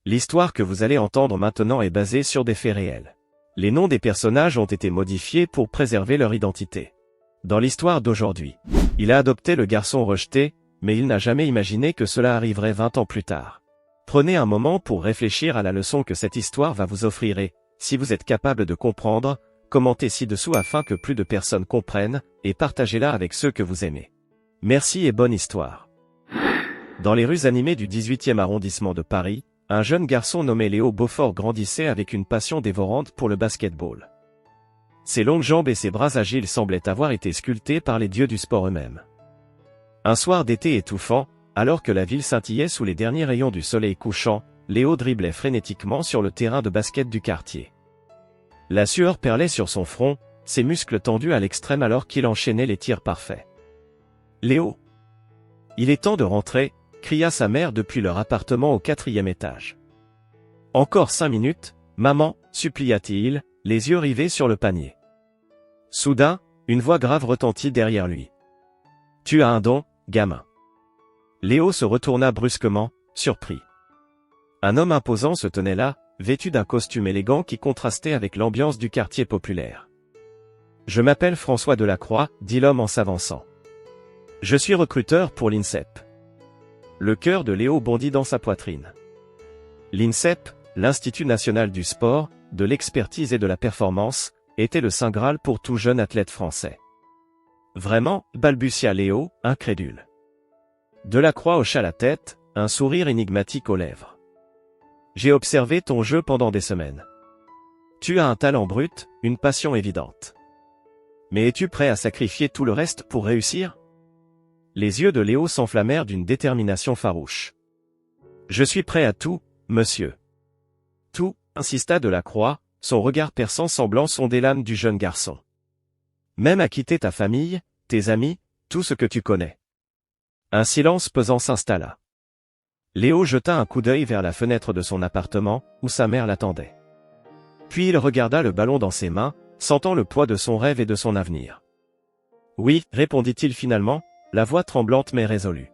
L'histoire que vous allez entendre maintenant est basée sur des faits réels. Les noms des personnages ont été modifiés pour préserver leur identité. Dans l'histoire d'aujourd'hui, il a adopté le garçon rejeté, mais il n'a jamais imaginé que cela arriverait 20 ans plus tard. Prenez un moment pour réfléchir à la leçon que cette histoire va vous offrir et, si vous êtes capable de comprendre, commentez ci-dessous afin que plus de personnes comprennent, et partagez-la avec ceux que vous aimez. Merci et bonne histoire. Dans les rues animées du 18e arrondissement de Paris, un jeune garçon nommé Léo Beaufort grandissait avec une passion dévorante pour le basket-ball. Ses longues jambes et ses bras agiles semblaient avoir été sculptés par les dieux du sport eux-mêmes. Un soir d'été étouffant, alors que la ville scintillait sous les derniers rayons du soleil couchant, Léo driblait frénétiquement sur le terrain de basket du quartier. La sueur perlait sur son front, ses muscles tendus à l'extrême alors qu'il enchaînait les tirs parfaits. « Léo! Il est temps de rentrer !» cria sa mère depuis leur appartement au 4e étage. « Encore 5 minutes, maman » supplia-t-il, les yeux rivés sur le panier. Soudain, une voix grave retentit derrière lui. « Tu as un don, gamin. » Léo se retourna brusquement, surpris. Un homme imposant se tenait là, vêtu d'un costume élégant qui contrastait avec l'ambiance du quartier populaire. « Je m'appelle François Delacroix » dit l'homme en s'avançant. « Je suis recruteur pour l'INSEP. » Le cœur de Léo bondit dans sa poitrine. L'INSEP, l'Institut national du sport, de l'expertise et de la performance, était le saint graal pour tout jeune athlète français. Vraiment, balbutia Léo, incrédule. Delacroix hocha la tête, un sourire énigmatique aux lèvres. J'ai observé ton jeu pendant des semaines. Tu as un talent brut, une passion évidente. Mais es-tu prêt à sacrifier tout le reste pour réussir ? Les yeux de Léo s'enflammèrent d'une détermination farouche. Je suis prêt à tout, monsieur. Tout, insista Delacroix, son regard perçant semblant sonder l'âme du jeune garçon. Même à quitter ta famille, tes amis, tout ce que tu connais. Un silence pesant s'installa. Léo jeta un coup d'œil vers la fenêtre de son appartement, où sa mère l'attendait. Puis il regarda le ballon dans ses mains, sentant le poids de son rêve et de son avenir. Oui, répondit-il finalement, la voix tremblante mais résolue.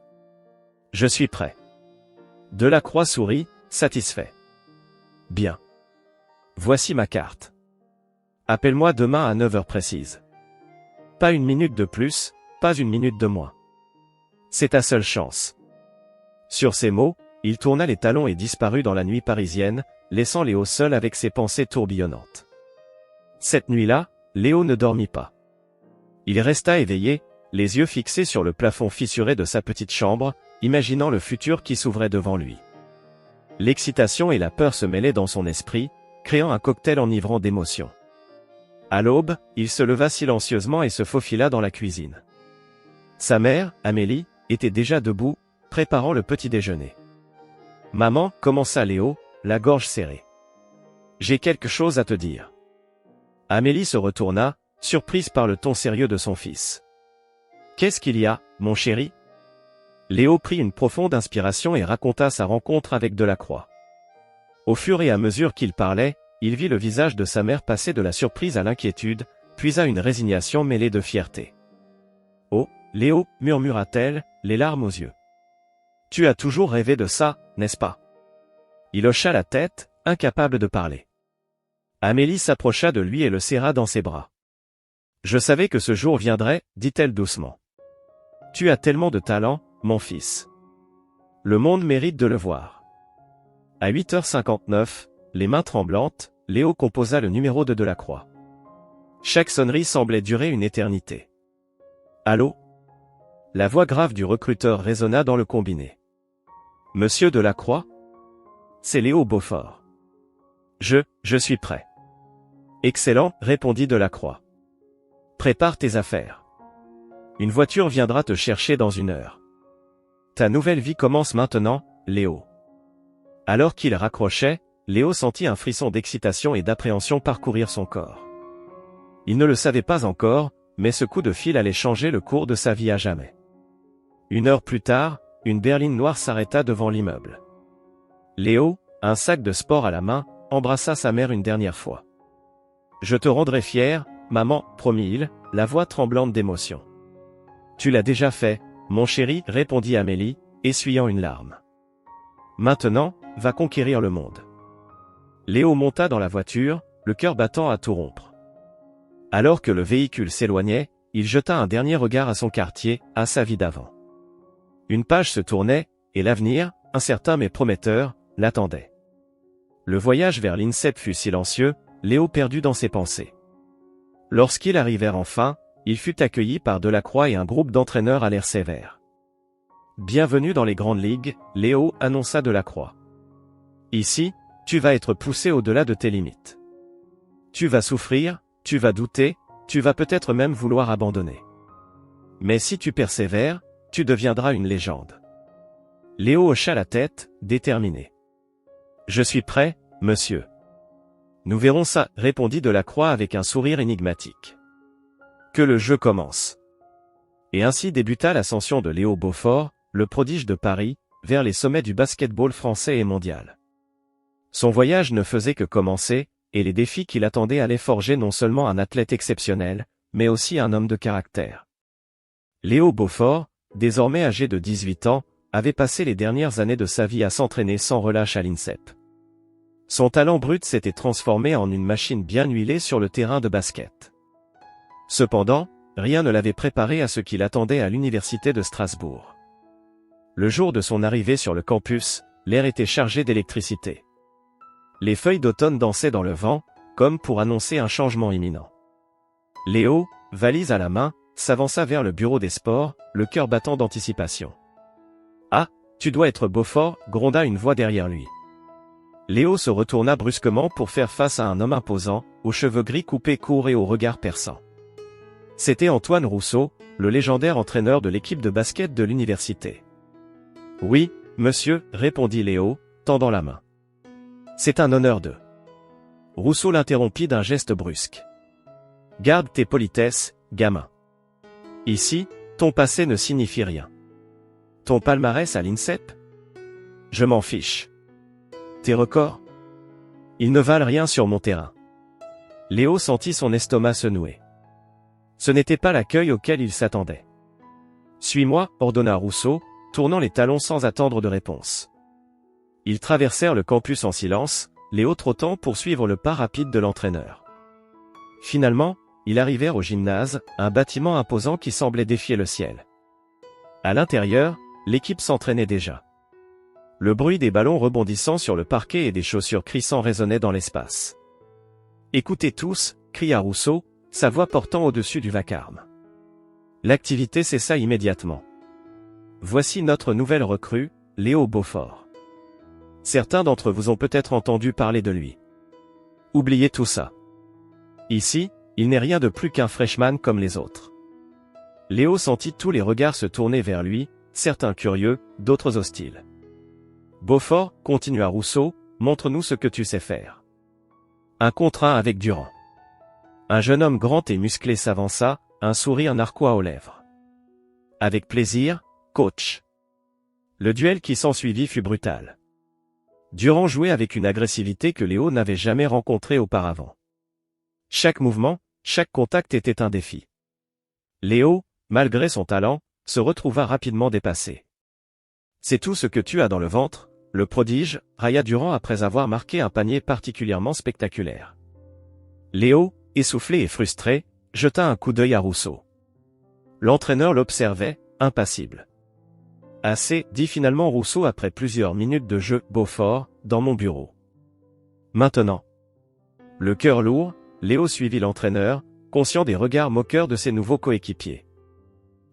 Je suis prêt. Delacroix sourit, satisfait. Bien. Voici ma carte. Appelle-moi demain à 9 heures précises. Pas une minute de plus, pas une minute de moins. C'est ta seule chance. Sur ces mots, il tourna les talons et disparut dans la nuit parisienne, laissant Léo seul avec ses pensées tourbillonnantes. Cette nuit-là, Léo ne dormit pas. Il resta éveillé, les yeux fixés sur le plafond fissuré de sa petite chambre, imaginant le futur qui s'ouvrait devant lui. L'excitation et la peur se mêlaient dans son esprit, créant un cocktail enivrant d'émotions. À l'aube, il se leva silencieusement et se faufila dans la cuisine. Sa mère, Amélie, était déjà debout, préparant le petit déjeuner. « Maman, » commença Léo, la gorge serrée. « J'ai quelque chose à te dire. » Amélie se retourna, surprise par le ton sérieux de son fils. « Qu'est-ce qu'il y a, mon chéri ?» Léo prit une profonde inspiration et raconta sa rencontre avec Delacroix. Au fur et à mesure qu'il parlait, il vit le visage de sa mère passer de la surprise à l'inquiétude, puis à une résignation mêlée de fierté. « Oh, Léo, » murmura-t-elle, les larmes aux yeux. « Tu as toujours rêvé de ça, n'est-ce pas ?» Il hocha la tête, incapable de parler. Amélie s'approcha de lui et le serra dans ses bras. « Je savais que ce jour viendrait, » dit-elle doucement. « Tu as tellement de talent, mon fils. Le monde mérite de le voir. » À 8h59, les mains tremblantes, Léo composa le numéro de Delacroix. Chaque sonnerie semblait durer une éternité. « Allô ?» La voix grave du recruteur résonna dans le combiné. « Monsieur Delacroix ? C'est Léo Beaufort. Je suis prêt. »« Excellent, » répondit Delacroix. « Prépare tes affaires. Une voiture viendra te chercher dans 1 heure. Ta nouvelle vie commence maintenant, Léo. » Alors qu'il raccrochait, Léo sentit un frisson d'excitation et d'appréhension parcourir son corps. Il ne le savait pas encore, mais ce coup de fil allait changer le cours de sa vie à jamais. 1 heure plus tard, une berline noire s'arrêta devant l'immeuble. Léo, un sac de sport à la main, embrassa sa mère une dernière fois. « Je te rendrai fier, maman, » promit-il, la voix tremblante d'émotion. « Tu l'as déjà fait, mon chéri, » répondit Amélie, essuyant une larme. « Maintenant, va conquérir le monde. Léo monta dans la voiture, le cœur battant à tout rompre. Alors que le véhicule s'éloignait, il jeta un dernier regard à son quartier, à sa vie d'avant. Une page se tournait, et l'avenir, incertain mais prometteur, l'attendait. Le voyage vers l'INSEP fut silencieux, Léo perdu dans ses pensées. Lorsqu'ils arrivèrent enfin, il fut accueilli par Delacroix et un groupe d'entraîneurs à l'air sévère. « Bienvenue dans les grandes ligues, Léo, annonça Delacroix. Ici, tu vas être poussé au-delà de tes limites. Tu vas souffrir, tu vas douter, tu vas peut-être même vouloir abandonner. Mais si tu persévères, tu deviendras une légende. » Léo hocha la tête, déterminé. « Je suis prêt, monsieur. » « Nous verrons ça, répondit Delacroix avec un sourire énigmatique. « Que le jeu commence. » Et ainsi débuta l'ascension de Léo Beaufort, le prodige de Paris, vers les sommets du basket-ball français et mondial. Son voyage ne faisait que commencer, et les défis qui l'attendaient allaient forger non seulement un athlète exceptionnel, mais aussi un homme de caractère. Léo Beaufort, désormais âgé de 18 ans, avait passé les dernières années de sa vie à s'entraîner sans relâche à l'INSEP. Son talent brut s'était transformé en une machine bien huilée sur le terrain de basket. Cependant, rien ne l'avait préparé à ce qui l'attendait à l'université de Strasbourg. Le jour de son arrivée sur le campus, l'air était chargé d'électricité. Les feuilles d'automne dansaient dans le vent, comme pour annoncer un changement imminent. Léo, valise à la main, s'avança vers le bureau des sports, le cœur battant d'anticipation. « Ah, tu dois être Beaufort, gronda une voix derrière lui. Léo se retourna brusquement pour faire face à un homme imposant, aux cheveux gris coupés courts et au regard perçant. C'était Antoine Rousseau, le légendaire entraîneur de l'équipe de basket de l'université. « Oui, monsieur, répondit Léo, tendant la main. C'est un honneur de... » Rousseau l'interrompit d'un geste brusque. « Garde tes politesses, gamin. Ici, ton passé ne signifie rien. Ton palmarès à l'INSEP? Je m'en fiche. Tes records? Ils ne valent rien sur mon terrain. » Léo sentit son estomac se nouer. Ce n'était pas l'accueil auquel il s'attendait. « Suis-moi, ordonna Rousseau, tournant les talons sans attendre de réponse. Ils traversèrent le campus en silence, Léo trottant pour suivre le pas rapide de l'entraîneur. Finalement, ils arrivèrent au gymnase, un bâtiment imposant qui semblait défier le ciel. À l'intérieur, l'équipe s'entraînait déjà. Le bruit des ballons rebondissant sur le parquet et des chaussures crissant résonnait dans l'espace. « Écoutez tous » cria Rousseau, sa voix portant au-dessus du vacarme. L'activité cessa immédiatement. « Voici notre nouvelle recrue, Léo Beaufort. Certains d'entre vous ont peut-être entendu parler de lui. Oubliez tout ça. Ici, il n'est rien de plus qu'un freshman comme les autres. » Léo sentit tous les regards se tourner vers lui, certains curieux, d'autres hostiles. « Beaufort, continua Rousseau, montre-nous ce que tu sais faire. » Un contre un avec Durand. Un jeune homme grand et musclé s'avança, un sourire narquois aux lèvres. « Avec plaisir, coach. » Le duel qui s'ensuivit fut brutal. Durand jouait avec une agressivité que Léo n'avait jamais rencontrée auparavant. Chaque mouvement, chaque contact était un défi. Léo, malgré son talent, se retrouva rapidement dépassé. « C'est tout ce que tu as dans le ventre ?» Le prodige, railla Durand après avoir marqué un panier particulièrement spectaculaire. Léo, essoufflé et frustré, jeta un coup d'œil à Rousseau. L'entraîneur l'observait, impassible. « Assez, dit finalement Rousseau après plusieurs minutes de jeu, Beaufort, dans mon bureau. Maintenant. » Le cœur lourd, Léo suivit l'entraîneur, conscient des regards moqueurs de ses nouveaux coéquipiers.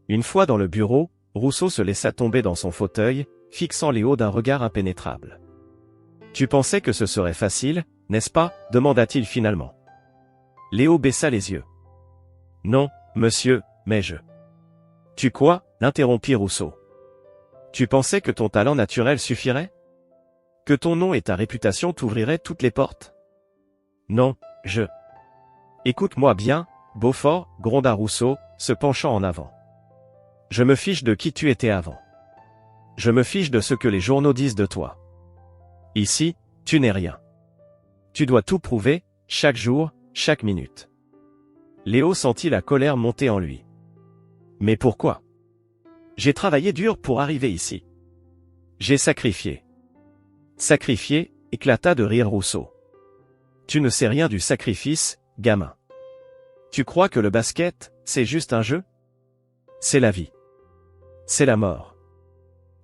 Une fois dans le bureau, Rousseau se laissa tomber dans son fauteuil, fixant Léo d'un regard impénétrable. « Tu pensais que ce serait facile, n'est-ce pas ?» demanda-t-il finalement. Léo baissa les yeux. « Non, monsieur, mais je... »« Tu quoi ?» l'interrompit Rousseau. « Tu pensais que ton talent naturel suffirait? Que ton nom et ta réputation t'ouvriraient toutes les portes? Non, je... » « Écoute-moi bien, Beaufort, gronda Rousseau, se penchant en avant. Je me fiche de qui tu étais avant. Je me fiche de ce que les journaux disent de toi. Ici, tu n'es rien. Tu dois tout prouver, chaque jour, chaque minute. » Léo sentit la colère monter en lui. « Mais pourquoi? J'ai travaillé dur pour arriver ici. J'ai sacrifié. Sacrifié, éclata de rire Rousseau. Tu ne sais rien du sacrifice, gamin. Tu crois que le basket, c'est juste un jeu? C'est la vie. C'est la mort.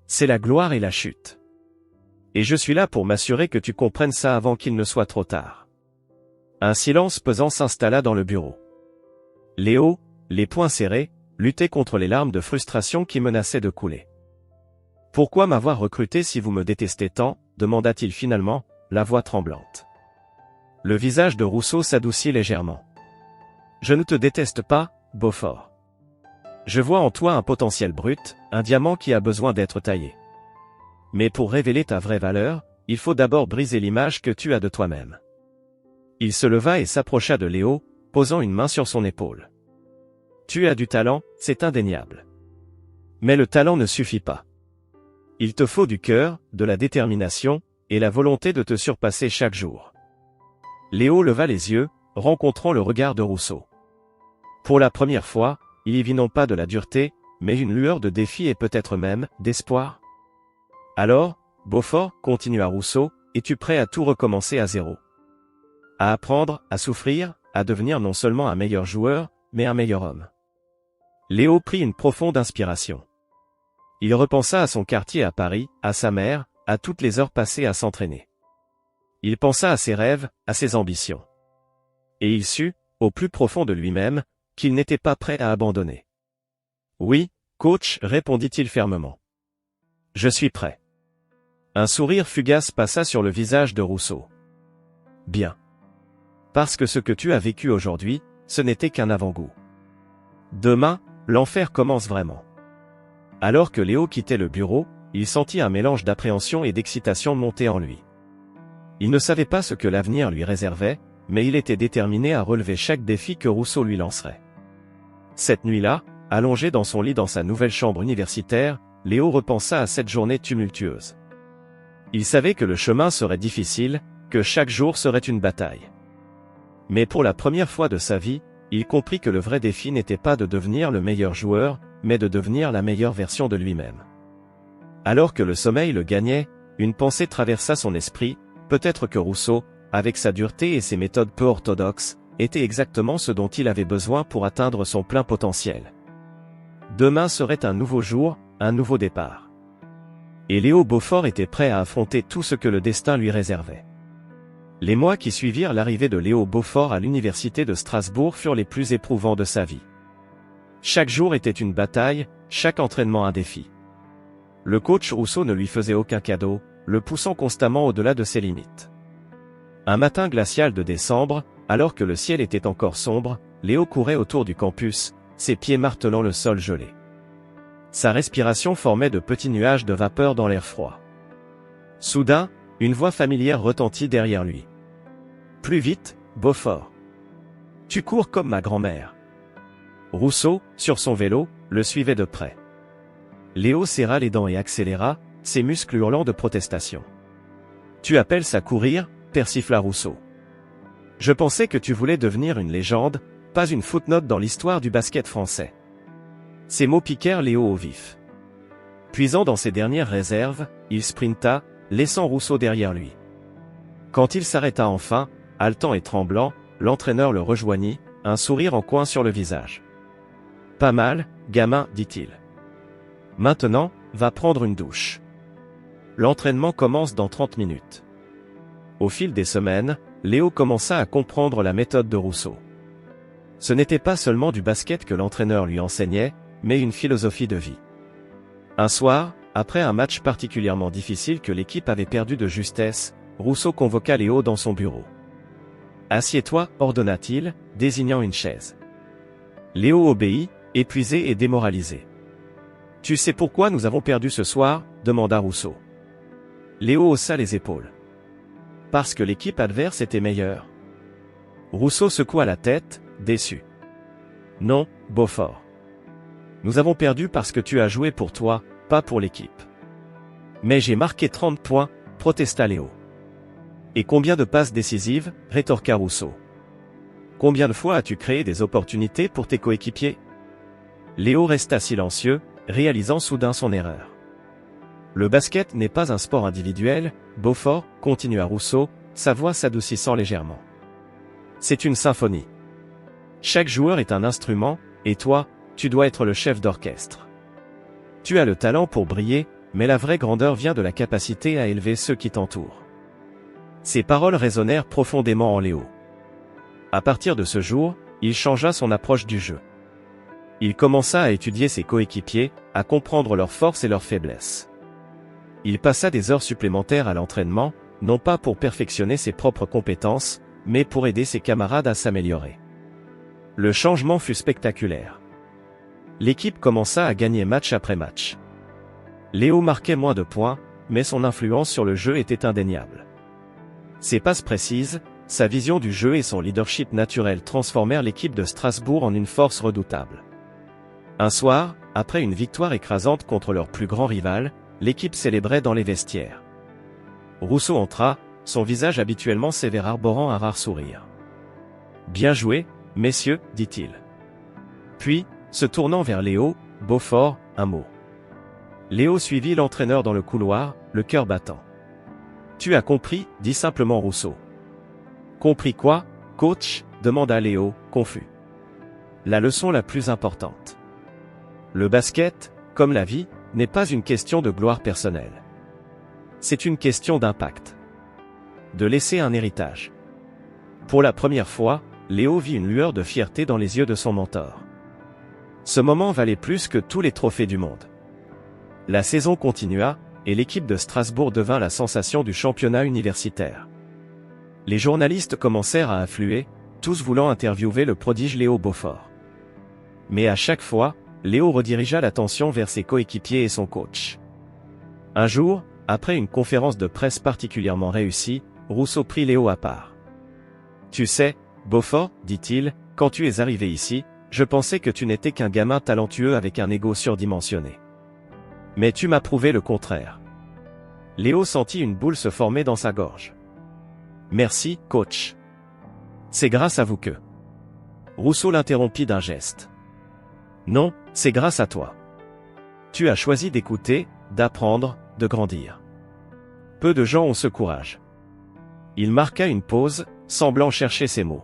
C'est la gloire et la chute. Et je suis là pour m'assurer que tu comprennes ça avant qu'il ne soit trop tard. Un silence pesant s'installa dans le bureau. Léo, les poings serrés, luttait contre les larmes de frustration qui menaçaient de couler. Pourquoi m'avoir recruté si vous me détestez tant, demanda-t-il finalement, la voix tremblante. Le visage de Rousseau s'adoucit légèrement. Je ne te déteste pas, Beaufort. Je vois en toi un potentiel brut, un diamant qui a besoin d'être taillé. Mais pour révéler ta vraie valeur, il faut d'abord briser l'image que tu as de toi-même. Il se leva et s'approcha de Léo, posant une main sur son épaule. Tu as du talent, c'est indéniable. Mais le talent ne suffit pas. Il te faut du cœur, de la détermination, et la volonté de te surpasser chaque jour. Léo leva les yeux, rencontrant le regard de Rousseau. Pour la première fois, il y vit non pas de la dureté, mais une lueur de défi et peut-être même, d'espoir. Alors, Beaufort, continua Rousseau, es-tu prêt à tout recommencer à zéro? À apprendre, à souffrir, à devenir non seulement un meilleur joueur, mais un meilleur homme. Léo prit une profonde inspiration. Il repensa à son quartier à Paris, à sa mère, à toutes les heures passées à s'entraîner. Il pensa à ses rêves, à ses ambitions. Et il sut, au plus profond de lui-même, qu'il n'était pas prêt à abandonner. Oui, coach, répondit-il fermement. Je suis prêt. Un sourire fugace passa sur le visage de Rousseau. Bien. Parce que ce que tu as vécu aujourd'hui, ce n'était qu'un avant-goût. Demain, l'enfer commence vraiment. Alors que Léo quittait le bureau, il sentit un mélange d'appréhension et d'excitation monter en lui. Il ne savait pas ce que l'avenir lui réservait, mais il était déterminé à relever chaque défi que Rousseau lui lancerait. Cette nuit-là, allongé dans son lit dans sa nouvelle chambre universitaire, Léo repensa à cette journée tumultueuse. Il savait que le chemin serait difficile, que chaque jour serait une bataille. Mais pour la première fois de sa vie, il comprit que le vrai défi n'était pas de devenir le meilleur joueur, mais de devenir la meilleure version de lui-même. Alors que le sommeil le gagnait, une pensée traversa son esprit, peut-être que Rousseau, avec sa dureté et ses méthodes peu orthodoxes, était exactement ce dont il avait besoin pour atteindre son plein potentiel. Demain serait un nouveau jour, un nouveau départ. Et Léo Beaufort était prêt à affronter tout ce que le destin lui réservait. Les mois qui suivirent l'arrivée de Léo Beaufort à l'université de Strasbourg furent les plus éprouvants de sa vie. Chaque jour était une bataille, chaque entraînement un défi. Le coach Rousseau ne lui faisait aucun cadeau, le poussant constamment au-delà de ses limites. Un matin glacial de décembre, alors que le ciel était encore sombre, Léo courait autour du campus, ses pieds martelant le sol gelé. Sa respiration formait de petits nuages de vapeur dans l'air froid. Soudain, une voix familière retentit derrière lui. « Plus vite, Beaufort. Tu cours comme ma grand-mère. » Rousseau, sur son vélo, le suivait de près. Léo serra les dents et accéléra, ses muscles hurlant de protestation. « Tu appelles ça courir ?» persifla Rousseau. « Je pensais que tu voulais devenir une légende, pas une footnote dans l'histoire du basket français. » Ces mots piquèrent Léo au vif. Puisant dans ses dernières réserves, il sprinta, laissant Rousseau derrière lui. Quand il s'arrêta enfin, haletant et tremblant, l'entraîneur le rejoignit, un sourire en coin sur le visage. « Pas mal, gamin, dit-il. Maintenant, va prendre une douche. L'entraînement commence dans 30 minutes. » Au fil des semaines, Léo commença à comprendre la méthode de Rousseau. Ce n'était pas seulement du basket que l'entraîneur lui enseignait, mais une philosophie de vie. Un soir, après un match particulièrement difficile que l'équipe avait perdu de justesse, Rousseau convoqua Léo dans son bureau. « Assieds-toi, ordonna-t-il, désignant une chaise. Léo obéit, épuisé et démoralisé. « Tu sais pourquoi nous avons perdu ce soir ?» demanda Rousseau. Léo haussa les épaules. « Parce que l'équipe adverse était meilleure. » Rousseau secoua la tête, déçu. « Non, Beaufort. Nous avons perdu parce que tu as joué pour toi, pas pour l'équipe. »« Mais j'ai marqué 30 points, protesta Léo. »« Et combien de passes décisives ?» rétorqua Rousseau. « Combien de fois as-tu créé des opportunités pour tes coéquipiers ?» Léo resta silencieux, réalisant soudain son erreur. Le basket n'est pas un sport individuel, Beaufort, continua Rousseau, sa voix s'adoucissant légèrement. C'est une symphonie. Chaque joueur est un instrument, et toi, tu dois être le chef d'orchestre. Tu as le talent pour briller, mais la vraie grandeur vient de la capacité à élever ceux qui t'entourent. Ces paroles résonnèrent profondément en Léo. À partir de ce jour, il changea son approche du jeu. Il commença à étudier ses coéquipiers, à comprendre leurs forces et leurs faiblesses. Il passa des heures supplémentaires à l'entraînement, non pas pour perfectionner ses propres compétences, mais pour aider ses camarades à s'améliorer. Le changement fut spectaculaire. L'équipe commença à gagner match après match. Léo marquait moins de points, mais son influence sur le jeu était indéniable. Ses passes précises, sa vision du jeu et son leadership naturel transformèrent l'équipe de Strasbourg en une force redoutable. Un soir, après une victoire écrasante contre leur plus grand rival, l'équipe célébrait dans les vestiaires. Rousseau entra, son visage habituellement sévère arborant un rare sourire. « Bien joué, messieurs, dit-il. » Puis, se tournant vers Léo, Beaufort, un mot. Léo suivit l'entraîneur dans le couloir, le cœur battant. « Tu as compris, dit simplement Rousseau. »« Compris quoi, coach ?» demanda Léo, confus. « La leçon la plus importante. Le basket, comme la vie, n'est pas une question de gloire personnelle. C'est une question d'impact. De laisser un héritage. » Pour la première fois, Léo vit une lueur de fierté dans les yeux de son mentor. Ce moment valait plus que tous les trophées du monde. La saison continua, et l'équipe de Strasbourg devint la sensation du championnat universitaire. Les journalistes commencèrent à affluer, tous voulant interviewer le prodige Léo Beaufort. Mais à chaque fois, Léo redirigea l'attention vers ses coéquipiers et son coach. Un jour, après une conférence de presse particulièrement réussie, Rousseau prit Léo à part. « Tu sais, Beaufort, dit-il, quand tu es arrivé ici, je pensais que tu n'étais qu'un gamin talentueux avec un ego surdimensionné. Mais tu m'as prouvé le contraire. » Léo sentit une boule se former dans sa gorge. « Merci, coach. C'est grâce à vous que... » Rousseau l'interrompit d'un geste. « Non, c'est grâce à toi. Tu as choisi d'écouter, d'apprendre, de grandir. Peu de gens ont ce courage. » Il marqua une pause, semblant chercher ses mots.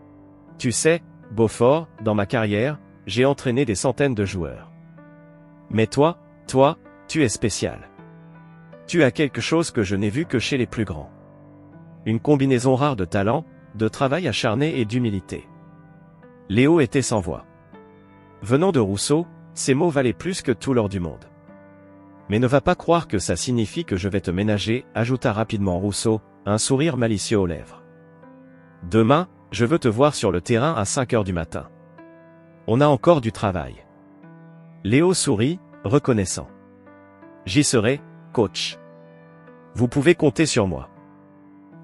« Tu sais, Beaufort, dans ma carrière, j'ai entraîné des centaines de joueurs. Mais toi, tu es spécial. Tu as quelque chose que je n'ai vu que chez les plus grands. Une combinaison rare de talent, de travail acharné et d'humilité. » Léo était sans voix. Venant de Rousseau, ces mots valaient plus que tout l'or du monde. « Mais ne va pas croire que ça signifie que je vais te ménager, » ajouta rapidement Rousseau, un sourire malicieux aux lèvres. « Demain, je veux te voir sur le terrain à 5 heures du matin. On a encore du travail. » Léo sourit, reconnaissant. « J'y serai, coach. Vous pouvez compter sur moi. »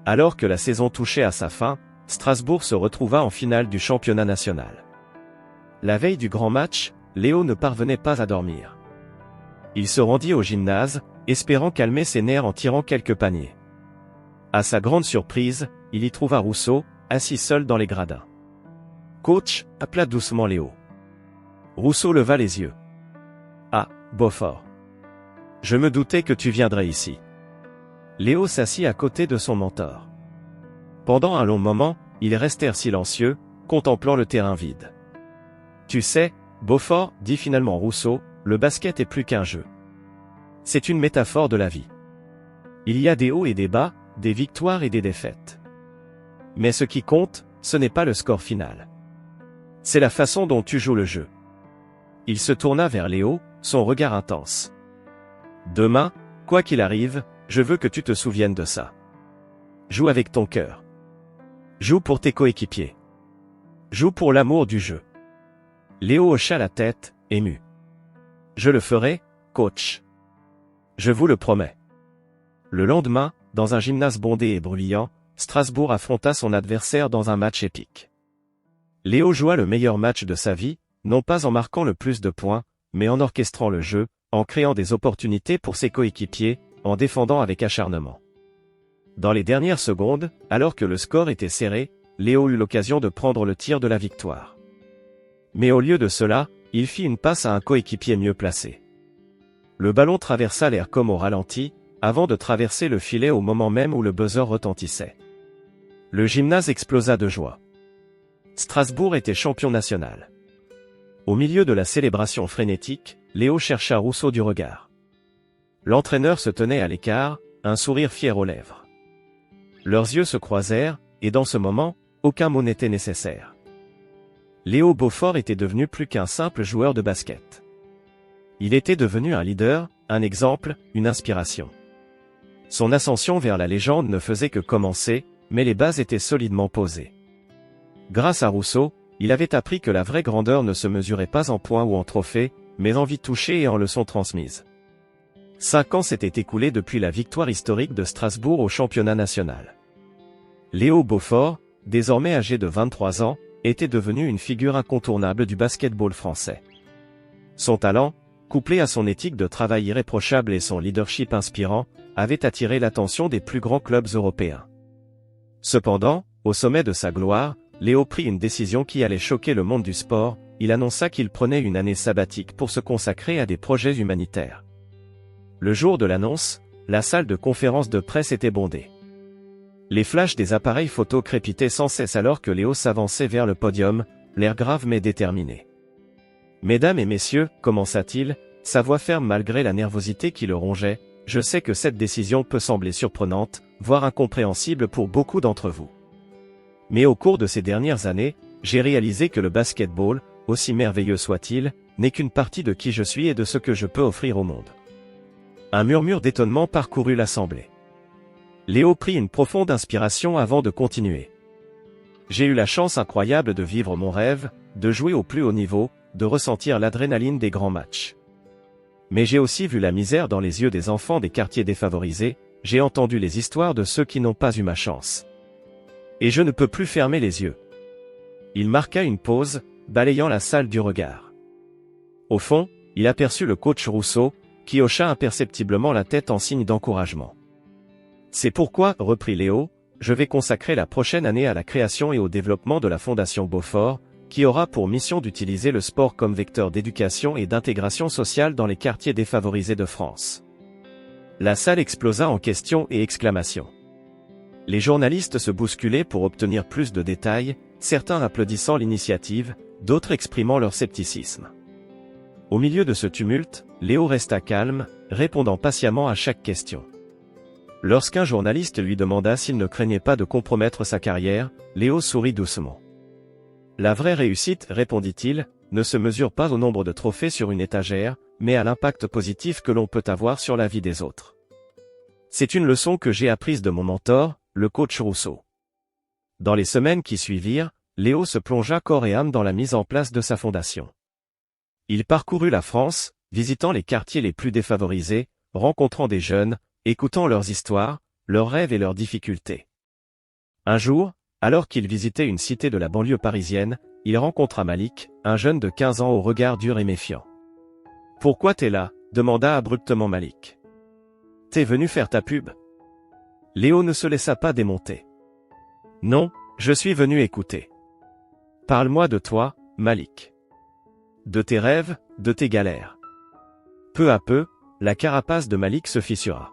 Alors que la saison touchait à sa fin, Strasbourg se retrouva en finale du championnat national. La veille du grand match, Léo ne parvenait pas à dormir. Il se rendit au gymnase, espérant calmer ses nerfs en tirant quelques paniers. À sa grande surprise, il y trouva Rousseau, assis seul dans les gradins. « Coach » appela doucement Léo. Rousseau leva les yeux. « Ah, Beaufort. Je me doutais que tu viendrais ici. » Léo s'assit à côté de son mentor. Pendant un long moment, ils restèrent silencieux, contemplant le terrain vide. « Tu sais, Beaufort, dit finalement Rousseau, le basket est plus qu'un jeu. C'est une métaphore de la vie. Il y a des hauts et des bas, des victoires et des défaites. Mais ce qui compte, ce n'est pas le score final. C'est la façon dont tu joues le jeu. » Il se tourna vers Léo, son regard intense. « Demain, quoi qu'il arrive, je veux que tu te souviennes de ça. Joue avec ton cœur. Joue pour tes coéquipiers. Joue pour l'amour du jeu. » Léo hocha la tête, ému. « Je le ferai, coach. Je vous le promets. » Le lendemain, dans un gymnase bondé et bruyant, Strasbourg affronta son adversaire dans un match épique. Léo joua le meilleur match de sa vie, non pas en marquant le plus de points, mais en orchestrant le jeu, en créant des opportunités pour ses coéquipiers, en défendant avec acharnement. Dans les dernières secondes, alors que le score était serré, Léo eut l'occasion de prendre le tir de la victoire. Mais au lieu de cela, il fit une passe à un coéquipier mieux placé. Le ballon traversa l'air comme au ralenti, avant de traverser le filet au moment même où le buzzer retentissait. Le gymnase explosa de joie. Strasbourg était champion national. Au milieu de la célébration frénétique, Léo chercha Rousseau du regard. L'entraîneur se tenait à l'écart, un sourire fier aux lèvres. Leurs yeux se croisèrent, et dans ce moment, aucun mot n'était nécessaire. Léo Beaufort était devenu plus qu'un simple joueur de basket. Il était devenu un leader, un exemple, une inspiration. Son ascension vers la légende ne faisait que commencer, mais les bases étaient solidement posées. Grâce à Rousseau, il avait appris que la vraie grandeur ne se mesurait pas en points ou en trophées, mais en vie touchée et en leçons transmises. 5 ans s'étaient écoulés depuis la victoire historique de Strasbourg au championnat national. Léo Beaufort, désormais âgé de 23 ans, était devenu une figure incontournable du basketball français. Son talent, couplé à son éthique de travail irréprochable et son leadership inspirant, avait attiré l'attention des plus grands clubs européens. Cependant, au sommet de sa gloire, Léo prit une décision qui allait choquer le monde du sport. Il annonça qu'il prenait une année sabbatique pour se consacrer à des projets humanitaires. Le jour de l'annonce, la salle de conférence de presse était bondée. Les flashs des appareils photo crépitaient sans cesse alors que Léo s'avançait vers le podium, l'air grave mais déterminé. « Mesdames et messieurs, commença-t-il, sa voix ferme malgré la nervosité qui le rongeait, je sais que cette décision peut sembler surprenante, voire incompréhensible pour beaucoup d'entre vous. Mais au cours de ces dernières années, j'ai réalisé que le basketball, aussi merveilleux soit-il, n'est qu'une partie de qui je suis et de ce que je peux offrir au monde. » Un murmure d'étonnement parcourut l'assemblée. Léo prit une profonde inspiration avant de continuer. « J'ai eu la chance incroyable de vivre mon rêve, de jouer au plus haut niveau, de ressentir l'adrénaline des grands matchs. Mais j'ai aussi vu la misère dans les yeux des enfants des quartiers défavorisés, j'ai entendu les histoires de ceux qui n'ont pas eu ma chance. Et je ne peux plus fermer les yeux. » Il marqua une pause, balayant la salle du regard. Au fond, il aperçut le coach Rousseau, qui hocha imperceptiblement la tête en signe d'encouragement. « C'est pourquoi, reprit Léo, je vais consacrer la prochaine année à la création et au développement de la Fondation Beaufort, qui aura pour mission d'utiliser le sport comme vecteur d'éducation et d'intégration sociale dans les quartiers défavorisés de France. » La salle explosa en questions et exclamations. Les journalistes se bousculaient pour obtenir plus de détails, certains applaudissant l'initiative, d'autres exprimant leur scepticisme. Au milieu de ce tumulte, Léo resta calme, répondant patiemment à chaque question. Lorsqu'un journaliste lui demanda s'il ne craignait pas de compromettre sa carrière, Léo sourit doucement. « La vraie réussite, répondit-il, ne se mesure pas au nombre de trophées sur une étagère, mais à l'impact positif que l'on peut avoir sur la vie des autres. C'est une leçon que j'ai apprise de mon mentor, le coach Rousseau. » Dans les semaines qui suivirent, Léo se plongea corps et âme dans la mise en place de sa fondation. Il parcourut la France, visitant les quartiers les plus défavorisés, rencontrant des jeunes, écoutant leurs histoires, leurs rêves et leurs difficultés. Un jour, alors qu'il visitait une cité de la banlieue parisienne, il rencontra Malik, un jeune de 15 ans au regard dur et méfiant. « Pourquoi t'es là ?» demanda abruptement Malik. « T'es venu faire ta pub ?» Léo ne se laissa pas démonter. « Non, je suis venu écouter. Parle-moi de toi, Malik. De tes rêves, de tes galères. » Peu à peu, la carapace de Malik se fissura.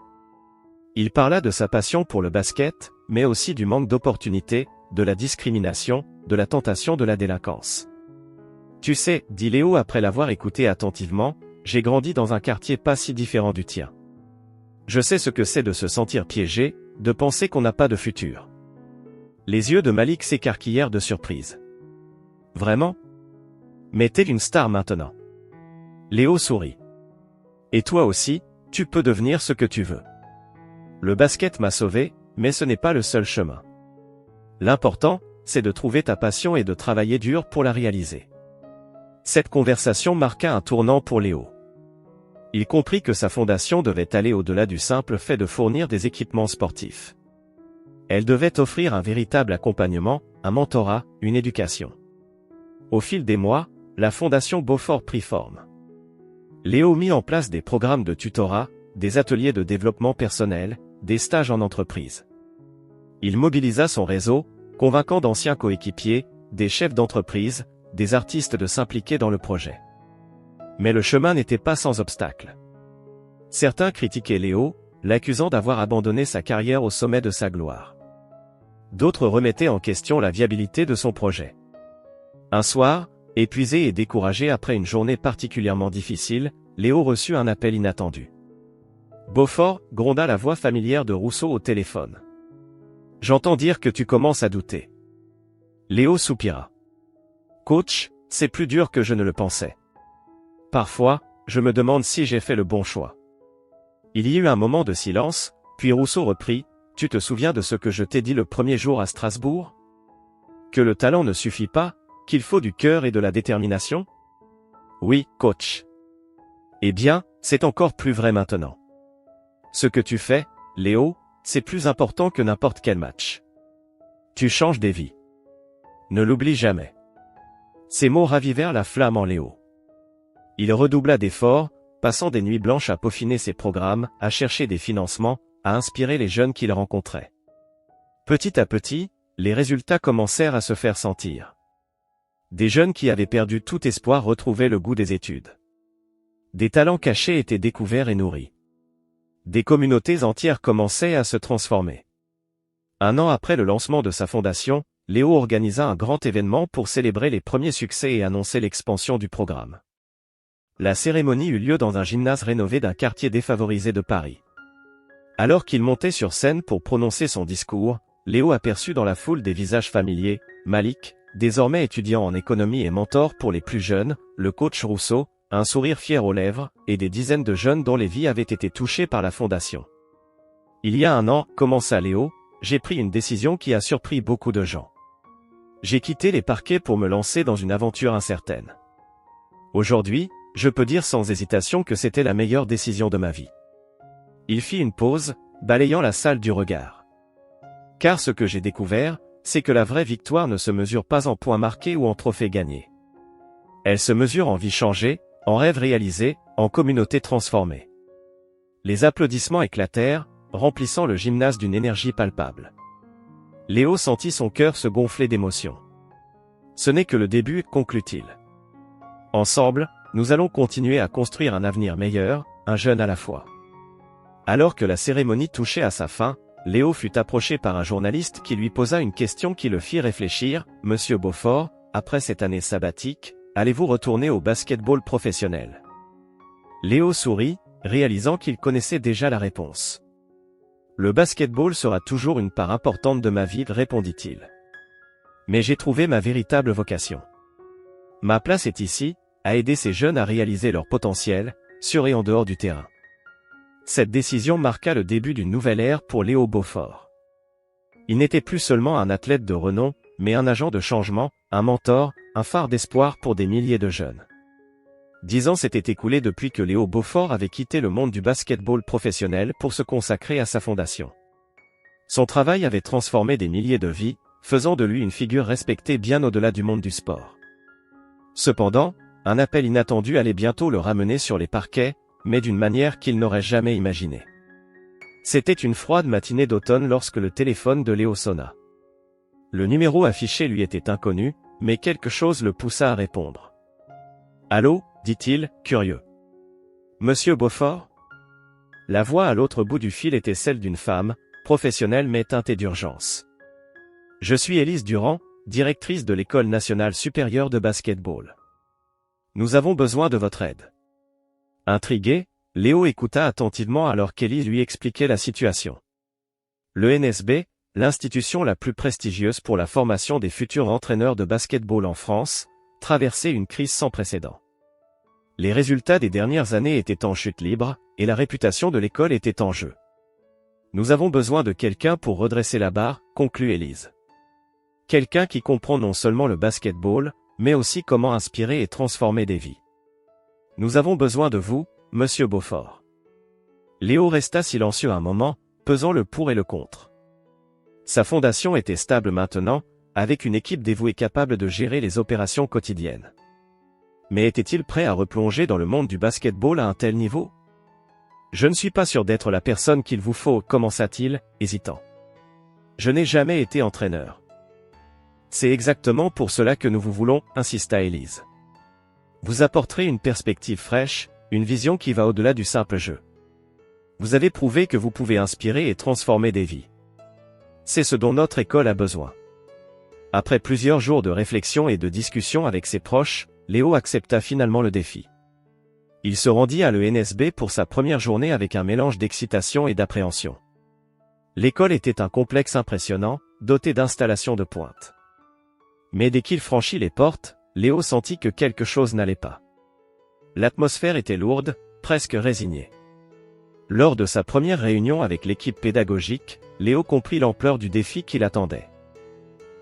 Il parla de sa passion pour le basket, mais aussi du manque d'opportunités, de la discrimination, de la tentation de la délinquance. « Tu sais, dit Léo après l'avoir écouté attentivement, j'ai grandi dans un quartier pas si différent du tien. Je sais ce que c'est de se sentir piégé, de penser qu'on n'a pas de futur. » Les yeux de Malik s'écarquillèrent de surprise. « Vraiment ? Mais t'es une star maintenant. » Léo sourit. « Et toi aussi, tu peux devenir ce que tu veux. Le basket m'a sauvé, mais ce n'est pas le seul chemin. L'important, c'est de trouver ta passion et de travailler dur pour la réaliser. » Cette conversation marqua un tournant pour Léo. Il comprit que sa fondation devait aller au-delà du simple fait de fournir des équipements sportifs. Elle devait offrir un véritable accompagnement, un mentorat, une éducation. Au fil des mois, la Fondation Beaufort prit forme. Léo mit en place des programmes de tutorat, des ateliers de développement personnel, des stages en entreprise. Il mobilisa son réseau, convainquant d'anciens coéquipiers, des chefs d'entreprise, des artistes de s'impliquer dans le projet. Mais le chemin n'était pas sans obstacles. Certains critiquaient Léo, l'accusant d'avoir abandonné sa carrière au sommet de sa gloire. D'autres remettaient en question la viabilité de son projet. Un soir, épuisé et découragé après une journée particulièrement difficile, Léo reçut un appel inattendu. Beaufort, gronda la voix familière de Rousseau au téléphone. J'entends dire que tu commences à douter. Léo soupira. Coach, c'est plus dur que je ne le pensais. Parfois, je me demande si j'ai fait le bon choix. Il y eut un moment de silence, puis Rousseau reprit, tu te souviens de ce que je t'ai dit le premier jour à Strasbourg? Que le talent ne suffit pas, qu'il faut du cœur et de la détermination? Oui, coach. Eh bien, c'est encore plus vrai maintenant. Ce que tu fais, Léo, c'est plus important que n'importe quel match. Tu changes des vies. Ne l'oublie jamais. Ces mots ravivèrent la flamme en Léo. Il redoubla d'efforts, passant des nuits blanches à peaufiner ses programmes, à chercher des financements, à inspirer les jeunes qu'il rencontrait. Petit à petit, les résultats commencèrent à se faire sentir. Des jeunes qui avaient perdu tout espoir retrouvaient le goût des études. Des talents cachés étaient découverts et nourris. Des communautés entières commençaient à se transformer. Un an après le lancement de sa fondation, Léo organisa un grand événement pour célébrer les premiers succès et annoncer l'expansion du programme. La cérémonie eut lieu dans un gymnase rénové d'un quartier défavorisé de Paris. Alors qu'il montait sur scène pour prononcer son discours, Léo aperçut dans la foule des visages familiers, Malik, désormais étudiant en économie et mentor pour les plus jeunes, le coach Rousseau, un sourire fier aux lèvres, et des dizaines de jeunes dont les vies avaient été touchées par la fondation. Il y a un an, commença Léo, j'ai pris une décision qui a surpris beaucoup de gens. J'ai quitté les parquets pour me lancer dans une aventure incertaine. Aujourd'hui, je peux dire sans hésitation que c'était la meilleure décision de ma vie. Il fit une pause, balayant la salle du regard. Car ce que j'ai découvert, c'est que la vraie victoire ne se mesure pas en points marqués ou en trophées gagnés. Elle se mesure en vie changée, en rêves réalisés, en communauté transformée. Les applaudissements éclatèrent, remplissant le gymnase d'une énergie palpable. Léo sentit son cœur se gonfler d'émotion. Ce n'est que le début, conclut-il. Ensemble, nous allons continuer à construire un avenir meilleur, un jeune à la fois. Alors que la cérémonie touchait à sa fin, Léo fut approché par un journaliste qui lui posa une question qui le fit réfléchir. Monsieur Beaufort, après cette année sabbatique, allez-vous retourner au basket-ball professionnel? Léo sourit, réalisant qu'il connaissait déjà la réponse. Le basket-ball sera toujours une part importante de ma vie, répondit-il. Mais j'ai trouvé ma véritable vocation. Ma place est ici, à aider ces jeunes à réaliser leur potentiel, sur et en dehors du terrain. Cette décision marqua le début d'une nouvelle ère pour Léo Beaufort. Il n'était plus seulement un athlète de renom, mais un agent de changement, un mentor, un phare d'espoir pour des milliers de jeunes. 10 ans s'étaient écoulés depuis que Léo Beaufort avait quitté le monde du basket-ball professionnel pour se consacrer à sa fondation. Son travail avait transformé des milliers de vies, faisant de lui une figure respectée bien au-delà du monde du sport. Cependant, un appel inattendu allait bientôt le ramener sur les parquets, mais d'une manière qu'il n'aurait jamais imaginée. C'était une froide matinée d'automne lorsque le téléphone de Léo sonna. Le numéro affiché lui était inconnu, mais quelque chose le poussa à répondre. « Allô ?» dit-il, curieux. « Monsieur Beaufort ?» La voix à l'autre bout du fil était celle d'une femme, professionnelle mais teintée d'urgence. « Je suis Élise Durand, directrice de l'École nationale supérieure de basketball. Nous avons besoin de votre aide. » Intrigué, Léo écouta attentivement alors qu'Élise lui expliquait la situation. Le NSB, l'institution la plus prestigieuse pour la formation des futurs entraîneurs de basketball en France, traversait une crise sans précédent. Les résultats des dernières années étaient en chute libre, et la réputation de l'école était en jeu. Nous avons besoin de quelqu'un pour redresser la barre, conclut Élise. Quelqu'un qui comprend non seulement le basketball, mais aussi comment inspirer et transformer des vies. Nous avons besoin de vous, monsieur Beaufort. Léo resta silencieux un moment, pesant le pour et le contre. Sa fondation était stable maintenant, avec une équipe dévouée capable de gérer les opérations quotidiennes. Mais était-il prêt à replonger dans le monde du basketball à un tel niveau? Je ne suis pas sûr d'être la personne qu'il vous faut, commença-t-il, hésitant. Je n'ai jamais été entraîneur. C'est exactement pour cela que nous vous voulons, insista Élise. Vous apporterez une perspective fraîche, une vision qui va au-delà du simple jeu. Vous avez prouvé que vous pouvez inspirer et transformer des vies. C'est ce dont notre école a besoin. Après plusieurs jours de réflexion et de discussion avec ses proches, Léo accepta finalement le défi. Il se rendit à l'ENSB pour sa première journée avec un mélange d'excitation et d'appréhension. L'école était un complexe impressionnant, doté d'installations de pointe. Mais dès qu'il franchit les portes, Léo sentit que quelque chose n'allait pas. L'atmosphère était lourde, presque résignée. Lors de sa première réunion avec l'équipe pédagogique, Léo comprit l'ampleur du défi qui l'attendait.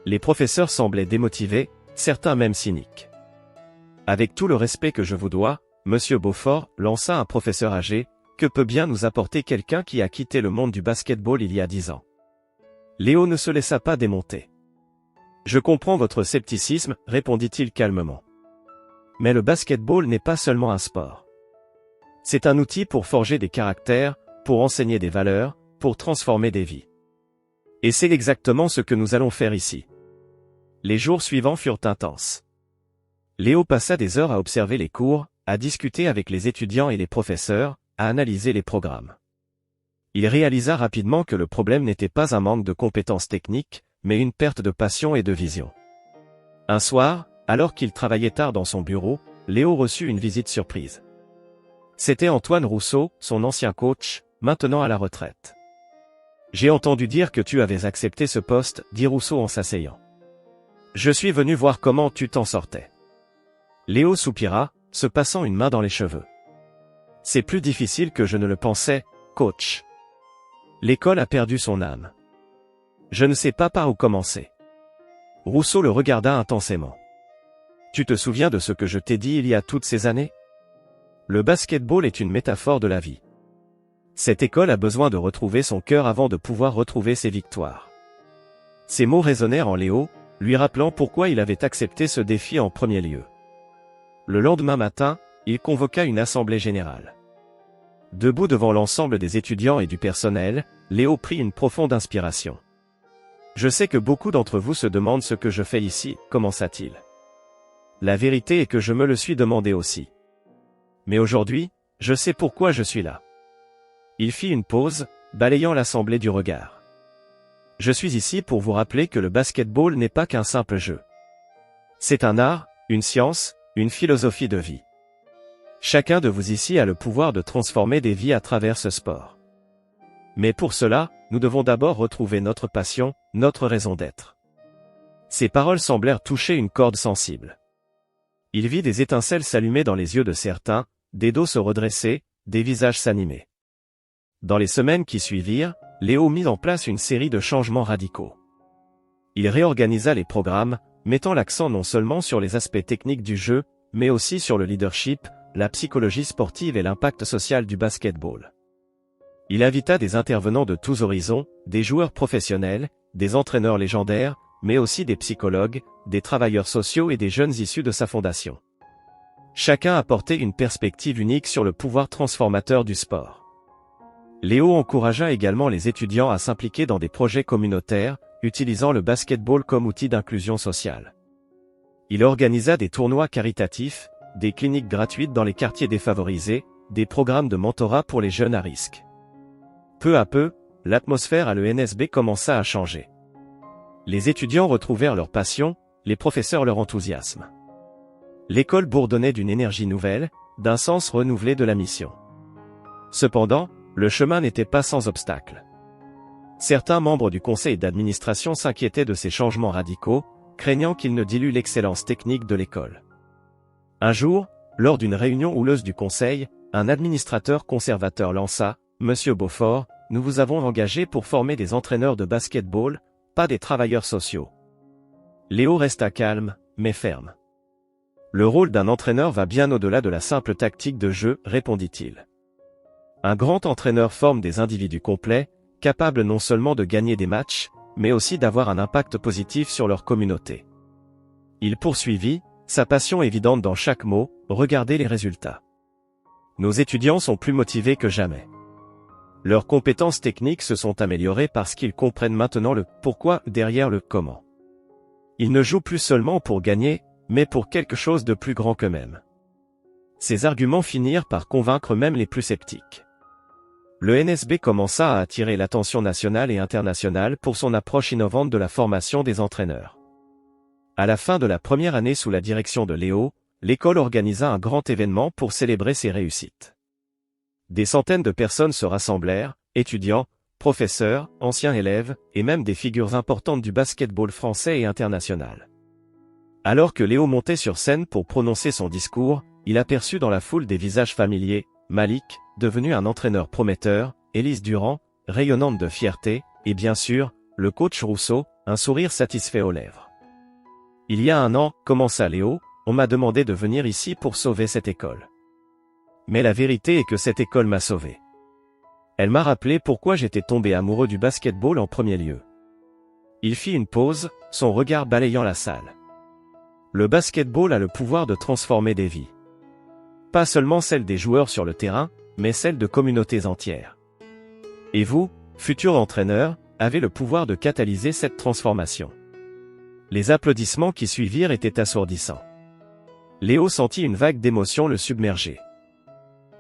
Les professeurs semblaient démotivés, certains même cyniques. Avec tout le respect que je vous dois, Monsieur Beaufort, lança un professeur âgé, que peut bien nous apporter quelqu'un qui a quitté le monde du basketball il y a 10 ans. Léo ne se laissa pas démonter. Je comprends votre scepticisme, répondit-il calmement. Mais le basketball n'est pas seulement un sport. C'est un outil pour forger des caractères, pour enseigner des valeurs, pour transformer des vies. Et c'est exactement ce que nous allons faire ici. Les jours suivants furent intenses. Léo passa des heures à observer les cours, à discuter avec les étudiants et les professeurs, à analyser les programmes. Il réalisa rapidement que le problème n'était pas un manque de compétences techniques, mais une perte de passion et de vision. Un soir, alors qu'il travaillait tard dans son bureau, Léo reçut une visite surprise. C'était Antoine Rousseau, son ancien coach, maintenant à la retraite. « J'ai entendu dire que tu avais accepté ce poste, dit Rousseau en s'asseyant. Je suis venu voir comment tu t'en sortais. » Léo soupira, se passant une main dans les cheveux. « C'est plus difficile que je ne le pensais, coach. L'école a perdu son âme. Je ne sais pas par où commencer. » Rousseau le regarda intensément. « Tu te souviens de ce que je t'ai dit il y a toutes ces années? Le basketball est une métaphore de la vie. Cette école a besoin de retrouver son cœur avant de pouvoir retrouver ses victoires. » Ces mots résonnèrent en Léo, lui rappelant pourquoi il avait accepté ce défi en premier lieu. Le lendemain matin, il convoqua une assemblée générale. Debout devant l'ensemble des étudiants et du personnel, Léo prit une profonde inspiration. « Je sais que beaucoup d'entre vous se demandent ce que je fais ici, commença-t-il. La vérité est que je me le suis demandé aussi. Mais aujourd'hui, je sais pourquoi je suis là. » Il fit une pause, balayant l'assemblée du regard. « Je suis ici pour vous rappeler que le basketball n'est pas qu'un simple jeu. C'est un art, une science, une philosophie de vie. Chacun de vous ici a le pouvoir de transformer des vies à travers ce sport. Mais pour cela, nous devons d'abord retrouver notre passion, notre raison d'être. » Ces paroles semblèrent toucher une corde sensible. Il vit des étincelles s'allumer dans les yeux de certains, des dos se redresser, des visages s'animer. Dans les semaines qui suivirent, Léo mit en place une série de changements radicaux. Il réorganisa les programmes, mettant l'accent non seulement sur les aspects techniques du jeu, mais aussi sur le leadership, la psychologie sportive et l'impact social du basketball. Il invita des intervenants de tous horizons, des joueurs professionnels, des entraîneurs légendaires, mais aussi des psychologues, des travailleurs sociaux et des jeunes issus de sa fondation. Chacun apportait une perspective unique sur le pouvoir transformateur du sport. Léo encouragea également les étudiants à s'impliquer dans des projets communautaires, utilisant le basketball comme outil d'inclusion sociale. Il organisa des tournois caritatifs, des cliniques gratuites dans les quartiers défavorisés, des programmes de mentorat pour les jeunes à risque. Peu à peu, l'atmosphère à l'ENSB commença à changer. Les étudiants retrouvèrent leur passion, les professeurs leur enthousiasme. L'école bourdonnait d'une énergie nouvelle, d'un sens renouvelé de la mission. Cependant, le chemin n'était pas sans obstacles. Certains membres du conseil d'administration s'inquiétaient de ces changements radicaux, craignant qu'ils ne diluent l'excellence technique de l'école. Un jour, lors d'une réunion houleuse du conseil, un administrateur conservateur lança « Monsieur Beaufort, nous vous avons engagé pour former des entraîneurs de basketball, pas des travailleurs sociaux. » Léo resta calme, mais ferme. « Le rôle d'un entraîneur va bien au-delà de la simple tactique de jeu, répondit-il. Un grand entraîneur forme des individus complets, capables non seulement de gagner des matchs, mais aussi d'avoir un impact positif sur leur communauté. » Il poursuivit, sa passion évidente dans chaque mot, « Regardez les résultats. Nos étudiants sont plus motivés que jamais. Leurs compétences techniques se sont améliorées parce qu'ils comprennent maintenant le « pourquoi » derrière le « comment ». Ils ne jouent plus seulement pour gagner, mais pour quelque chose de plus grand qu'eux-mêmes. Ces arguments finirent par convaincre même les plus sceptiques. Le NSB commença à attirer l'attention nationale et internationale pour son approche innovante de la formation des entraîneurs. À la fin de la première année sous la direction de Léo, l'école organisa un grand événement pour célébrer ses réussites. Des centaines de personnes se rassemblèrent, étudiants, professeurs, anciens élèves, et même des figures importantes du basket-ball français et international. Alors que Léo montait sur scène pour prononcer son discours, il aperçut dans la foule des visages familiers, Malik, devenu un entraîneur prometteur, Élise Durand, rayonnante de fierté, et bien sûr, le coach Rousseau, un sourire satisfait aux lèvres. Il y a un an, commença Léo, on m'a demandé de venir ici pour sauver cette école. Mais la vérité est que cette école m'a sauvé. Elle m'a rappelé pourquoi j'étais tombé amoureux du basketball en premier lieu. Il fit une pause, son regard balayant la salle. Le basketball a le pouvoir de transformer des vies. Pas seulement celle des joueurs sur le terrain, mais celle de communautés entières. Et vous, futur entraîneur, avez le pouvoir de catalyser cette transformation. Les applaudissements qui suivirent étaient assourdissants. Léo sentit une vague d'émotion le submerger.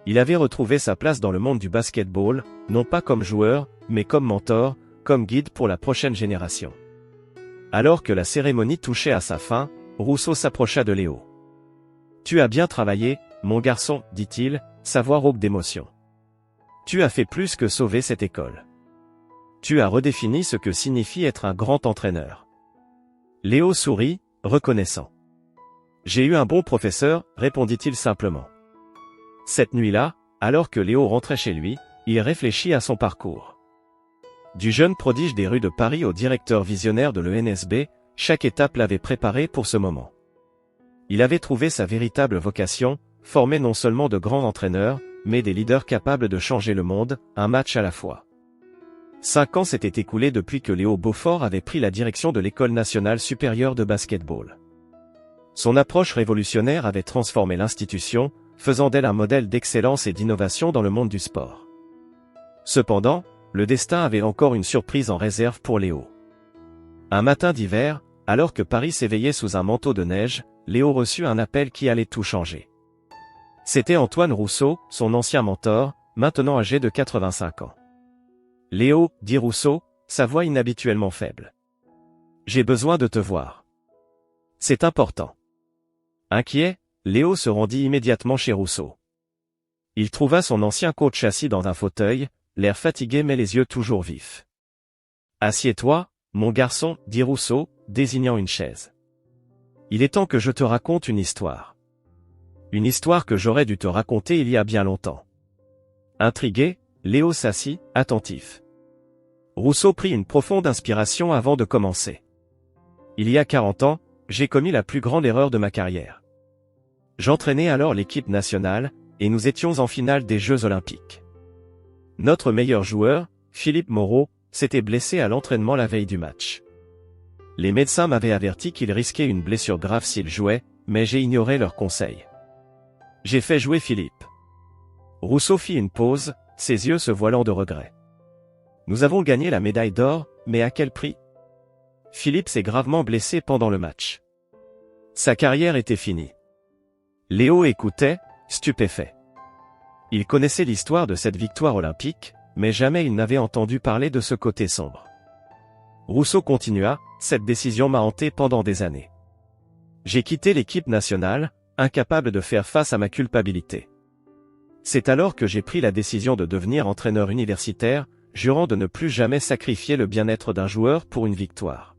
Il avait retrouvé sa place dans le monde du basketball, non pas comme joueur, mais comme mentor, comme guide pour la prochaine génération. Alors que la cérémonie touchait à sa fin, Rousseau s'approcha de Léo. « Tu as bien travaillé, mon garçon, dit-il, sa voix rauque d'émotion. Tu as fait plus que sauver cette école. Tu as redéfini ce que signifie être un grand entraîneur. » Léo sourit, reconnaissant. « J'ai eu un bon professeur, répondit-il simplement. » Cette nuit-là, alors que Léo rentrait chez lui, il réfléchit à son parcours. Du jeune prodige des rues de Paris au directeur visionnaire de l'ENSB, chaque étape l'avait préparé pour ce moment. Il avait trouvé sa véritable vocation, former non seulement de grands entraîneurs, mais des leaders capables de changer le monde, un match à la fois. 5 ans s'étaient écoulés depuis que Léo Beaufort avait pris la direction de l'École nationale supérieure de basketball. Son approche révolutionnaire avait transformé l'institution, faisant d'elle un modèle d'excellence et d'innovation dans le monde du sport. Cependant, le destin avait encore une surprise en réserve pour Léo. Un matin d'hiver, alors que Paris s'éveillait sous un manteau de neige, Léo reçut un appel qui allait tout changer. C'était Antoine Rousseau, son ancien mentor, maintenant âgé de 85 ans. « Léo, dit Rousseau, sa voix inhabituellement faible. J'ai besoin de te voir. C'est important. » Inquiet, Léo se rendit immédiatement chez Rousseau. Il trouva son ancien coach assis dans un fauteuil, l'air fatigué mais les yeux toujours vifs. « Assieds-toi, mon garçon, dit Rousseau, désignant une chaise. Il est temps que je te raconte une histoire. Une histoire que j'aurais dû te raconter il y a bien longtemps. » Intrigué, Léo s'assit, attentif. Rousseau prit une profonde inspiration avant de commencer. « Il y a 40 ans, j'ai commis la plus grande erreur de ma carrière. J'entraînais alors l'équipe nationale, et nous étions en finale des Jeux Olympiques. Notre meilleur joueur, Philippe Moreau, s'était blessé à l'entraînement la veille du match. Les médecins m'avaient averti qu'il risquait une blessure grave s'il jouait, mais j'ai ignoré leurs conseils. J'ai fait jouer Philippe. » Rousseau fit une pause, ses yeux se voilant de regret. « Nous avons gagné la médaille d'or, mais à quel prix ? Philippe s'est gravement blessé pendant le match. Sa carrière était finie. » Léo écoutait, stupéfait. Il connaissait l'histoire de cette victoire olympique, mais jamais il n'avait entendu parler de ce côté sombre. Rousseau continua, « Cette décision m'a hanté pendant des années. J'ai quitté l'équipe nationale, incapable de faire face à ma culpabilité. C'est alors que j'ai pris la décision de devenir entraîneur universitaire, jurant de ne plus jamais sacrifier le bien-être d'un joueur pour une victoire. »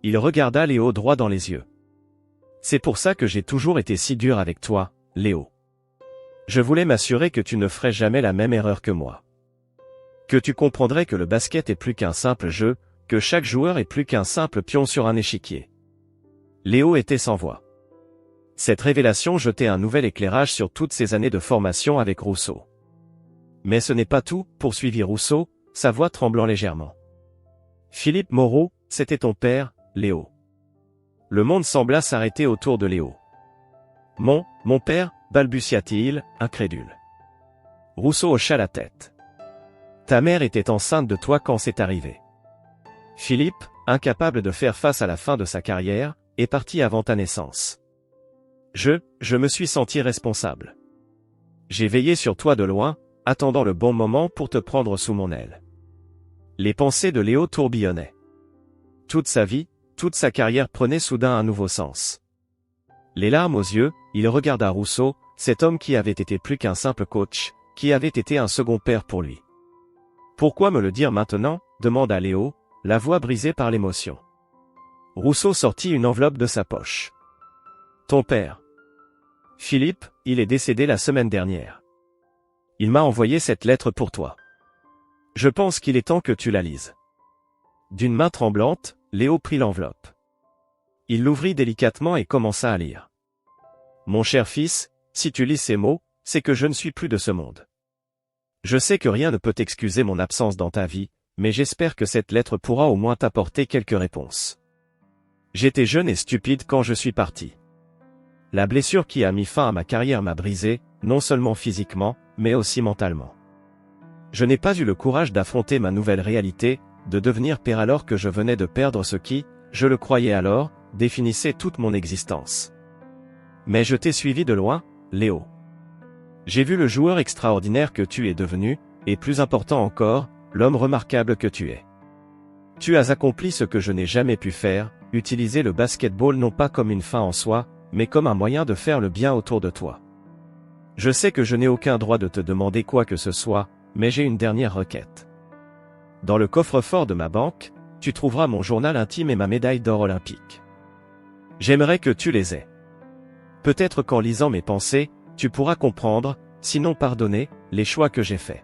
Il regarda Léo droit dans les yeux. « C'est pour ça que j'ai toujours été si dur avec toi, Léo. Je voulais m'assurer que tu ne ferais jamais la même erreur que moi. Que tu comprendrais que le basket est plus qu'un simple jeu, que chaque joueur est plus qu'un simple pion sur un échiquier. » Léo était sans voix. Cette révélation jetait un nouvel éclairage sur toutes ces années de formation avec Rousseau. « Mais ce n'est pas tout, poursuivit Rousseau, sa voix tremblant légèrement. Philippe Moreau, c'était ton père, Léo. » Le monde sembla s'arrêter autour de Léo. « Mon père, balbutia-t-il, incrédule. » Rousseau hocha la tête. « Ta mère était enceinte de toi quand c'est arrivé. Philippe, incapable de faire face à la fin de sa carrière, est parti avant ta naissance. Je me suis senti responsable. J'ai veillé sur toi de loin, attendant le bon moment pour te prendre sous mon aile. Les pensées de Léo tourbillonnaient. Toute sa vie, toute sa carrière prenait soudain un nouveau sens. Les larmes aux yeux, il regarda Rousseau, cet homme qui avait été plus qu'un simple coach, qui avait été un second père pour lui. « Pourquoi me le dire maintenant ?» demanda Léo, la voix brisée par l'émotion. Rousseau sortit une enveloppe de sa poche. « Ton père. Philippe, il est décédé la semaine dernière. Il m'a envoyé cette lettre pour toi. Je pense qu'il est temps que tu la lises. » D'une main tremblante, Léo prit l'enveloppe. Il l'ouvrit délicatement et commença à lire. « Mon cher fils, si tu lis ces mots, c'est que je ne suis plus de ce monde. Je sais que rien ne peut excuser mon absence dans ta vie, mais j'espère que cette lettre pourra au moins t'apporter quelques réponses. J'étais jeune et stupide quand je suis parti. La blessure qui a mis fin à ma carrière m'a brisé, non seulement physiquement, mais aussi mentalement. Je n'ai pas eu le courage d'affronter ma nouvelle réalité, de devenir père alors que je venais de perdre ce qui, je le croyais alors, définissait toute mon existence. Mais je t'ai suivi de loin, Léo. J'ai vu le joueur extraordinaire que tu es devenu, et plus important encore, l'homme remarquable que tu es. Tu as accompli ce que je n'ai jamais pu faire, utiliser le basketball non pas comme une fin en soi, mais comme un moyen de faire le bien autour de toi. Je sais que je n'ai aucun droit de te demander quoi que ce soit, mais j'ai une dernière requête. Dans le coffre-fort de ma banque, tu trouveras mon journal intime et ma médaille d'or olympique. J'aimerais que tu les aies. Peut-être qu'en lisant mes pensées, tu pourras comprendre, sinon pardonner, les choix que j'ai faits.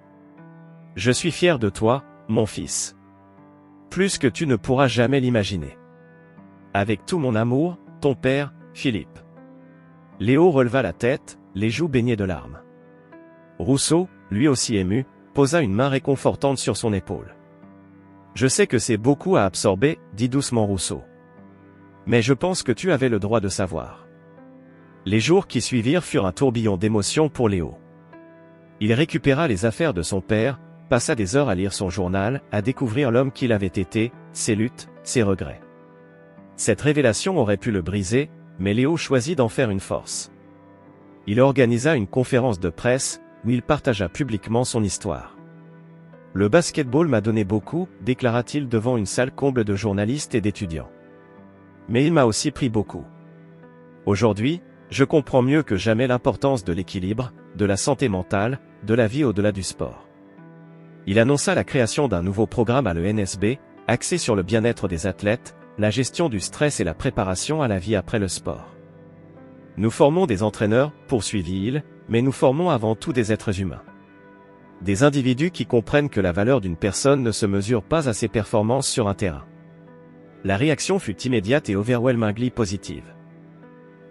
Je suis fier de toi, mon fils. Plus que tu ne pourras jamais l'imaginer. Avec tout mon amour, ton père, Philippe. Léo releva la tête, les joues baignées de larmes. Rousseau, lui aussi ému, posa une main réconfortante sur son épaule. Je sais que c'est beaucoup à absorber, dit doucement Rousseau. Mais je pense que tu avais le droit de savoir. Les jours qui suivirent furent un tourbillon d'émotions pour Léo. Il récupéra les affaires de son père, passa des heures à lire son journal, à découvrir l'homme qu'il avait été, ses luttes, ses regrets. Cette révélation aurait pu le briser, mais Léo choisit d'en faire une force. Il organisa une conférence de presse, où il partagea publiquement son histoire. « Le basketball m'a donné beaucoup, déclara-t-il devant une salle comble de journalistes et d'étudiants. Mais il m'a aussi pris beaucoup. Aujourd'hui, je comprends mieux que jamais l'importance de l'équilibre, de la santé mentale, de la vie au-delà du sport. » Il annonça la création d'un nouveau programme à l'ENSB, axé sur le bien-être des athlètes, la gestion du stress et la préparation à la vie après le sport. « Nous formons des entraîneurs, poursuivit-il, mais nous formons avant tout des êtres humains. Des individus qui comprennent que la valeur d'une personne ne se mesure pas à ses performances sur un terrain. » La réaction fut immédiate et overwhelmingly positive.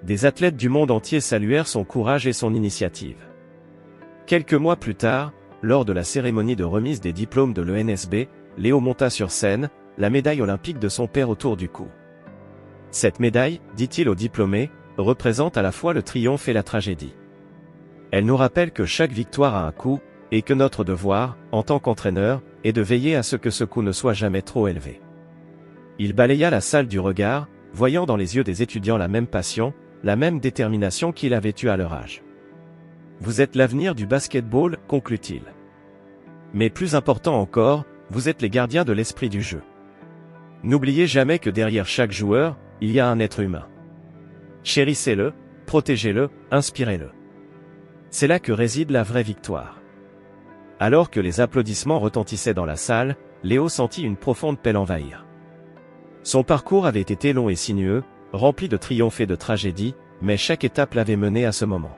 Des athlètes du monde entier saluèrent son courage et son initiative. Quelques mois plus tard, lors de la cérémonie de remise des diplômes de l'ENSB, Léo monta sur scène, la médaille olympique de son père autour du cou. Cette médaille, dit-il aux diplômés, représente à la fois le triomphe et la tragédie. Elle nous rappelle que chaque victoire a un coût, et que notre devoir, en tant qu'entraîneur, est de veiller à ce que ce coût ne soit jamais trop élevé. Il balaya la salle du regard, voyant dans les yeux des étudiants la même passion, la même détermination qu'il avait eue à leur âge. « Vous êtes l'avenir du basketball, conclut-il. Mais plus important encore, vous êtes les gardiens de l'esprit du jeu. N'oubliez jamais que derrière chaque joueur, il y a un être humain. Chérissez-le, protégez-le, inspirez-le. C'est là que réside la vraie victoire. » Alors que les applaudissements retentissaient dans la salle, Léo sentit une profonde paix l'envahir. Son parcours avait été long et sinueux, rempli de triomphes et de tragédies, mais chaque étape l'avait mené à ce moment.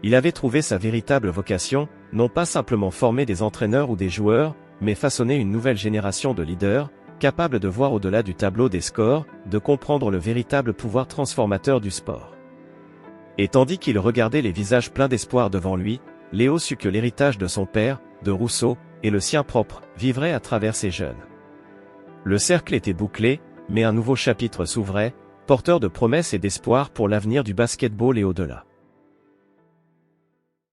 Il avait trouvé sa véritable vocation, non pas simplement former des entraîneurs ou des joueurs, mais façonner une nouvelle génération de leaders, capables de voir au-delà du tableau des scores, de comprendre le véritable pouvoir transformateur du sport. Et tandis qu'il regardait les visages pleins d'espoir devant lui, Léo sut que l'héritage de son père, de Rousseau, et le sien propre, vivrait à travers ces jeunes. Le cercle était bouclé, mais un nouveau chapitre s'ouvrait, porteur de promesses et d'espoir pour l'avenir du basketball et au-delà.